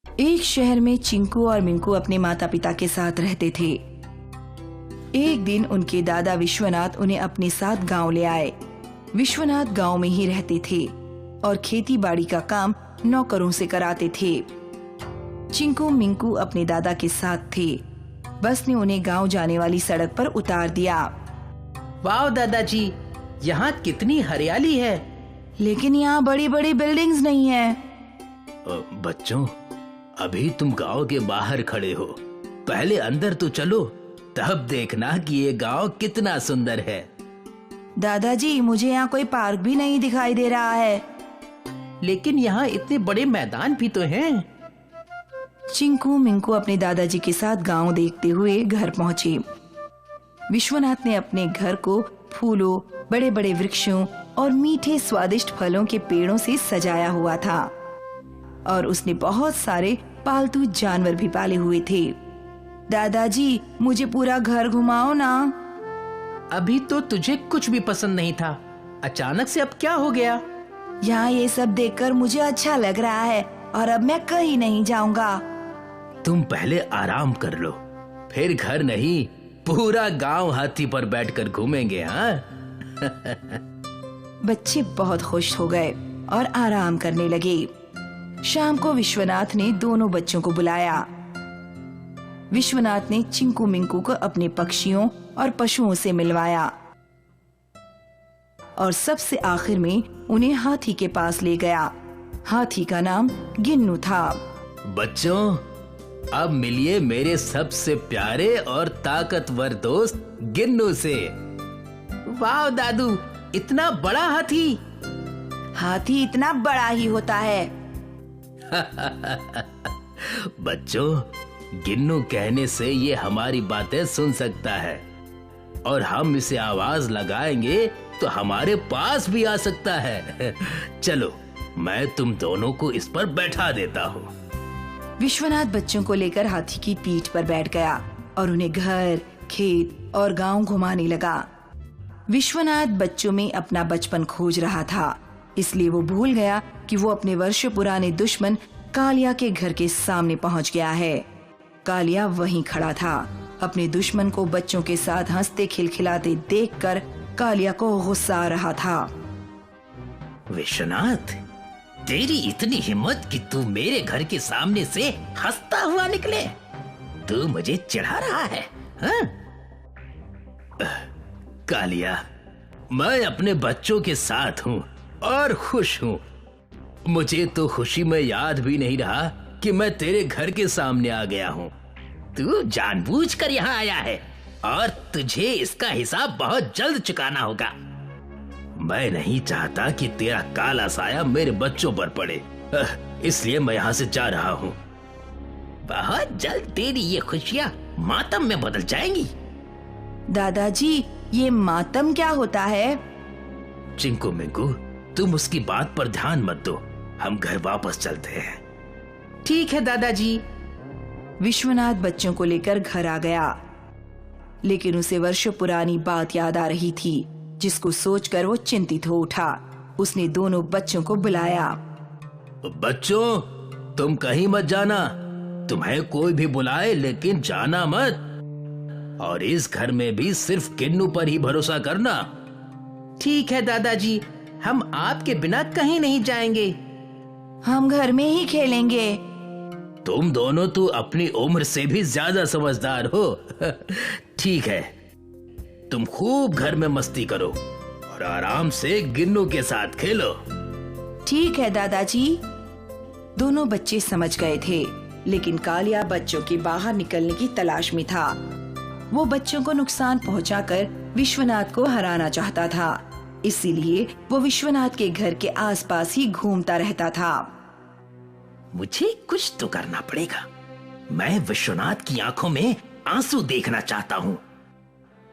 एक शहर में चिंकू और मिंकू अपने माता पिता के साथ रहते थे। एक दिन उनके दादा विश्वनाथ उन्हें अपने साथ गांव ले आए। विश्वनाथ गांव में ही रहते थे और खेती बाड़ी का काम नौकरों से कराते थे। चिंकू मिंकू अपने दादा के साथ थे। बस ने उन्हें गांव जाने वाली सड़क पर उतार दिया। वाह दादाजी, यहाँ कितनी हरियाली है। लेकिन यहाँ बड़ी बड़ी बिल्डिंग्स नहीं है। बच्चों, अभी तुम गांव के बाहर खड़े हो, पहले अंदर तो चलो, तब देखना कि ये गांव कितना सुंदर है। दादाजी, मुझे यहाँ कोई पार्क भी नहीं दिखाई दे रहा है। लेकिन यहाँ इतने बड़े मैदान भी तो हैं। चिंकू मिंकू अपने दादाजी के साथ गांव देखते हुए घर पहुंचे। विश्वनाथ ने अपने घर को फूलों, बड़े बड़े वृक्षों और मीठे स्वादिष्ट फलों के पेड़ों से सजाया हुआ था और उसने बहुत सारे पालतू जानवर भी पाले हुए थे। दादाजी, मुझे पूरा घर घुमाओ ना। अभी तो तुझे कुछ भी पसंद नहीं था, अचानक से अब क्या हो गया? यहाँ ये सब देखकर मुझे अच्छा लग रहा है और अब मैं कहीं नहीं जाऊंगा। तुम पहले आराम कर लो, फिर घर नहीं पूरा गांव हाथी पर बैठकर घूमेंगे। हाँ बच्चे बहुत खुश हो गए और आराम करने लगे। शाम को विश्वनाथ ने दोनों बच्चों को बुलाया। विश्वनाथ ने चिंकू मिंकू को अपने पक्षियों और पशुओं से मिलवाया और सबसे आखिर में उन्हें हाथी के पास ले गया। हाथी का नाम गिन्नू था। बच्चों, अब मिलिए मेरे सबसे प्यारे और ताकतवर दोस्त गिन्नू से। वाह दादू, इतना बड़ा हाथी। हाथी इतना बड़ा ही होता है। बच्चों, गिन्नू कहने से ये हमारी बातें सुन सकता है और हम इसे आवाज लगाएंगे तो हमारे पास भी आ सकता है। चलो, मैं तुम दोनों को इस पर बैठा देता हूँ। विश्वनाथ बच्चों को लेकर हाथी की पीठ पर बैठ गया और उन्हें घर, खेत और गांव घुमाने लगा। विश्वनाथ बच्चों में अपना बचपन खोज रहा था, इसलिए वो भूल गया कि वो अपने वर्षों पुराने दुश्मन कालिया के घर के सामने पहुंच गया है। कालिया वहीं खड़ा था। अपने दुश्मन को बच्चों के साथ हंसते खिलखिलाते देखकर कालिया को गुस्सा आ रहा था। विश्वनाथ, तेरी इतनी हिम्मत कि तू मेरे घर के सामने से हंसता हुआ निकले? तू मुझे चिढ़ा रहा है, हाँ? कालिया, मैं अपने बच्चों के साथ हूँ और खुश हूँ। मुझे तो खुशी में याद भी नहीं रहा कि मैं तेरे घर के सामने आ गया हूँ। तू जानबूझकर यहाँ आया है और तुझे इसका हिसाब बहुत जल्द चुकाना होगा। मैं नहीं चाहता कि तेरा काला साया मेरे बच्चों पर पड़े, इसलिए मैं यहाँ से जा रहा हूँ। बहुत जल्द तेरी ये खुशियाँ मातम में बदल जाएंगी। दादाजी, ये मातम क्या होता है? चिंकू मिंकू, तुम उसकी बात पर ध्यान मत दो, हम घर वापस चलते हैं। ठीक है दादाजी। विश्वनाथ बच्चों को लेकर घर आ गया, लेकिन उसे वर्षों पुरानी बात याद आ रही थी, जिसको सोचकर वो चिंतित हो उठा। उसने दोनों बच्चों को बुलाया। बच्चों, तुम कहीं मत जाना, तुम्हें कोई भी बुलाए लेकिन जाना मत, और इस घर में भी सिर्फ गिन्नू पर ही भरोसा करना। ठीक है दादाजी, हम आपके बिना कहीं नहीं जाएंगे। हम घर में ही खेलेंगे। तुम दोनों तो अपनी उम्र से भी ज्यादा समझदार हो। ठीक है, तुम खूब घर में मस्ती करो और आराम से गिन्नू के साथ खेलो। ठीक है दादाजी। दोनों बच्चे समझ गए थे, लेकिन कालिया बच्चों के बाहर निकलने की तलाश में था। वो बच्चों को नुकसान पहुंचाकर विश्वनाथ को हराना चाहता था, इसीलिए वो विश्वनाथ के घर के आसपास ही घूमता रहता था। मुझे कुछ तो करना पड़ेगा। मैं विश्वनाथ की आंखों में आंसू देखना चाहता हूँ।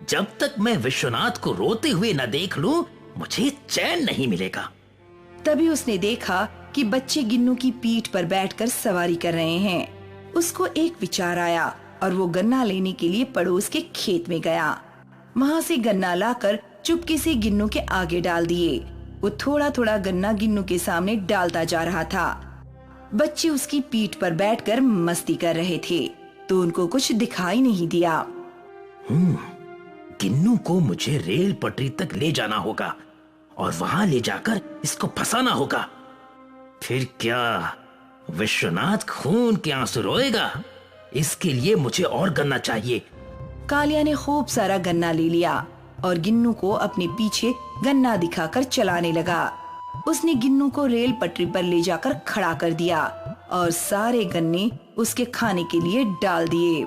जब तक मैं विश्वनाथ को रोते हुए न देख लूं, मुझे चैन नहीं मिलेगा। तभी उसने देखा कि बच्चे गिन्नू की पीठ पर बैठकर सवारी कर रहे हैं। उसको एक विचार आया और वो गन्ना लेने के लिए पड़ोस के खेत में गया। वहाँ से गन्ना लाकर चुपके से गिन्नू के आगे डाल दिए। वो थोड़ा थोड़ा गन्ना गिन्नू के सामने डालता जा रहा था। बच्चे उसकी पीठ पर बैठकर मस्ती कर रहे थे तो उनको कुछ दिखाई नहीं दिया। गिन्नू को मुझे रेल पटरी तक ले जाना होगा और वहां ले जाकर इसको फंसाना होगा। फिर क्या विश्वनाथ खून के आंसू रोएगा? इसके लिए मुझे और गन्ना चाहिए। कालिया ने खूब सारा गन्ना ले लिया और गिन्नू को अपने पीछे गन्ना दिखाकर चलाने लगा। उसने गिन्नू को रेल पटरी पर ले जाकर खड़ा कर दिया और सारे गन्ने उसके खाने के लिए डाल दिए।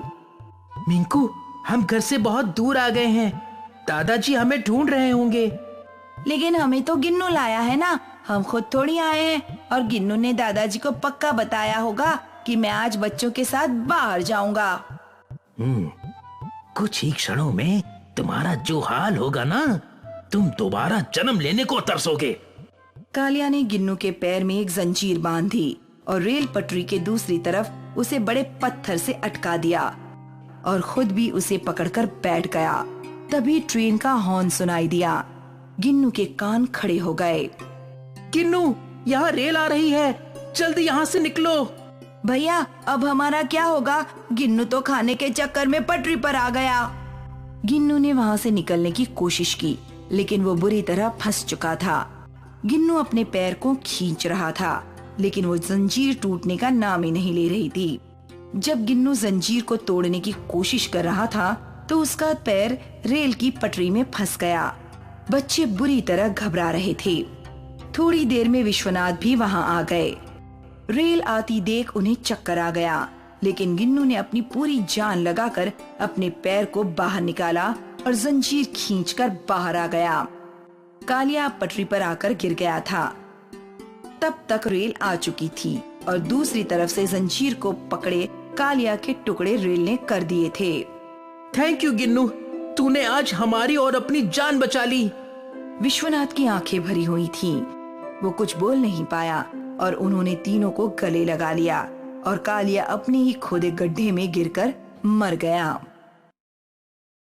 मिंकू, हम घर से बहुत दूर आ गए हैं। दादाजी हमें ढूंढ रहे होंगे। लेकिन हमें तो गिन्नू लाया है ना, हम खुद थोड़ी आए हैं। और गिन्नू ने दादाजी को पक्का बताया होगा कि मैं आज बच्चों के साथ बाहर जाऊंगा। कुछ ही क्षणों में तुम्हारा जो हाल होगा ना, तुम दोबारा जन्म लेने को तरसोगे। कालिया ने गिन्नू के पैर में एक जंजीर बांधी और रेल पटरी के दूसरी तरफ उसे बड़े पत्थर से अटका दिया और खुद भी उसे पकड़कर बैठ गया। तभी ट्रेन का हॉर्न सुनाई दिया। गिन्नू के कान खड़े हो गए। गिन्नू, यहाँ रेल आ रही है, जल्दी यहाँ से निकलो। भैया, अब हमारा क्या होगा? गिन्नू तो खाने के चक्कर में पटरी पर आ गया। गिन्नू ने वहाँ से निकलने की कोशिश की, लेकिन वो बुरी तरह फंस चुका था। गिन्नू अपने पैर को खींच रहा था, लेकिन वो जंजीर टूटने का नाम ही नहीं ले रही थी। जब गिन्नू जंजीर को तोड़ने की कोशिश कर रहा था, तो उसका पैर रेल की पटरी में फंस गया। बच्चे बुरी तरह घबरा रहे थे। थोड़ी देर में विश्वनाथ भी वहाँ आ गए। रेल आती देख उन्हें चक्कर आ गया, लेकिन गिन्नू ने अपनी पूरी जान लगाकर अपने पैर को बाहर निकाला और जंजीर खींचकर बाहर आ गया। कालिया पटरी पर आकर गिर गया था। तब तक रेल आ चुकी थी और दूसरी तरफ से जंजीर को पकड़े कालिया के टुकड़े रेल ने कर दिए थे। थैंक यू गिन्नू, तूने आज हमारी और अपनी जान बचा ली। विश्वनाथ की आंखें भरी हुई थीं। वो कुछ बोल नहीं पाया और उन्होंने तीनों को गले लगा लिया और कालिया अपने ही खोदे गड्ढे में गिरकर मर गया।